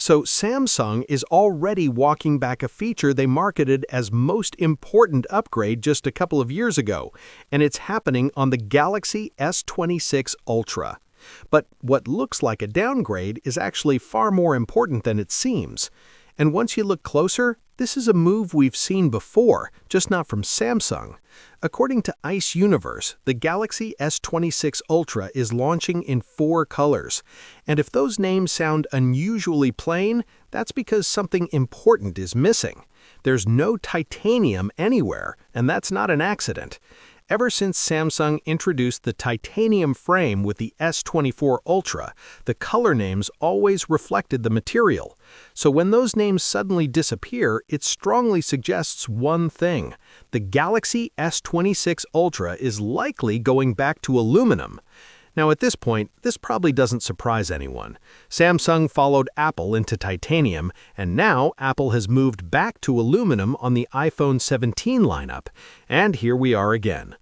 So Samsung is already walking back a feature they marketed as most important upgrade just a couple of years ago, and it's happening on the Galaxy S26 Ultra. But what looks like a downgrade is actually far more important than it seems. And once you look closer, this is a move we've seen before, just not from Samsung. According to Ice Universe, the Galaxy S26 Ultra is launching in 4 colors. And if those names sound unusually plain, that's because something important is missing. There's no titanium anywhere, and that's not an accident. Ever since Samsung introduced the titanium frame with the S24 Ultra, the color names always reflected the material. So when those names suddenly disappear, it strongly suggests one thing. The Galaxy S26 Ultra is likely going back to aluminum. Now at this point, this probably doesn't surprise anyone. Samsung followed Apple into titanium, and now Apple has moved back to aluminum on the iPhone 17 lineup. And here we are again.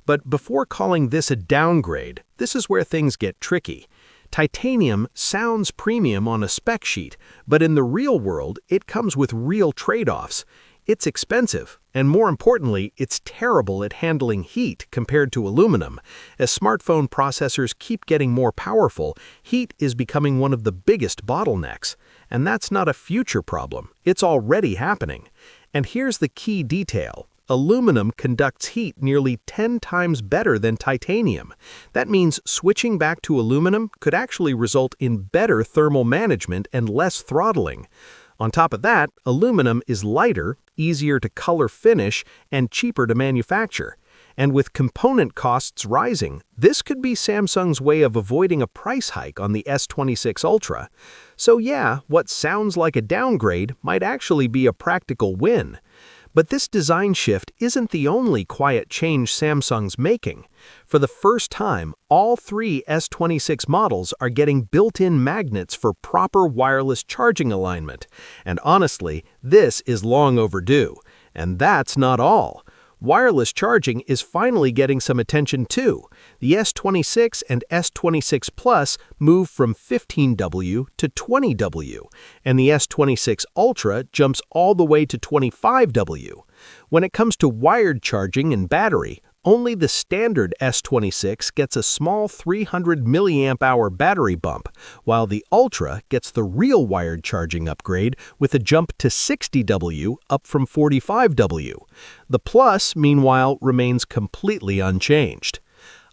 But before calling this a downgrade, this is where things get tricky. Titanium sounds premium on a spec sheet, but in the real world, it comes with real trade-offs. It's expensive, and more importantly, it's terrible at handling heat compared to aluminum. As smartphone processors keep getting more powerful, heat is becoming one of the biggest bottlenecks. And that's not a future problem, it's already happening. And here's the key detail. Aluminum conducts heat nearly 10 times better than titanium. That means switching back to aluminum could actually result in better thermal management and less throttling. On top of that, aluminum is lighter, easier to color finish, and cheaper to manufacture. And with component costs rising, this could be Samsung's way of avoiding a price hike on the S26 Ultra. So yeah, what sounds like a downgrade might actually be a practical win. But this design shift isn't the only quiet change Samsung's making. For the first time, all 3 S26 models are getting built-in magnets for proper wireless charging alignment. And honestly, this is long overdue. And that's not all. Wireless charging is finally getting some attention too. The S26 and S26 Plus move from 15W to 20W, and the S26 Ultra jumps all the way to 25W. When it comes to wired charging and battery, only the standard S26 gets a small 300 mAh battery bump, while the Ultra gets the real wired charging upgrade with a jump to 60W up from 45W. The Plus, meanwhile, remains completely unchanged.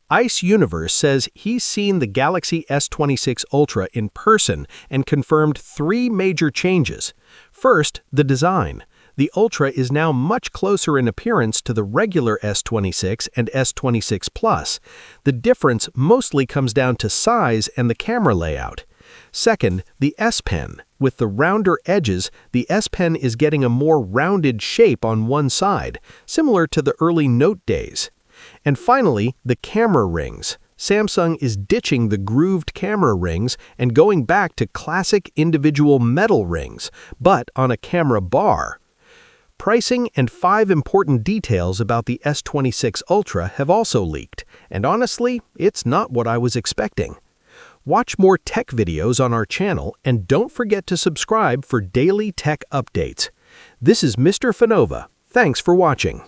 Ice Universe says he's seen the Galaxy S26 Ultra in person and confirmed 3 major changes. First, the design. The Ultra is now much closer in appearance to the regular S26 and S26 Plus. The difference mostly comes down to size and the camera layout. Second, the S Pen. With the rounder edges, the S Pen is getting a more rounded shape on one side, similar to the early Note days. And finally, the camera rings. Samsung is ditching the grooved camera rings and going back to classic individual metal rings, but on a camera bar. Pricing and 5 important details about the S26 Ultra have also leaked, and honestly, it's not what I was expecting. Watch more tech videos on our channel, and don't forget to subscribe for daily tech updates. This is Mr. Fanova. Thanks for watching.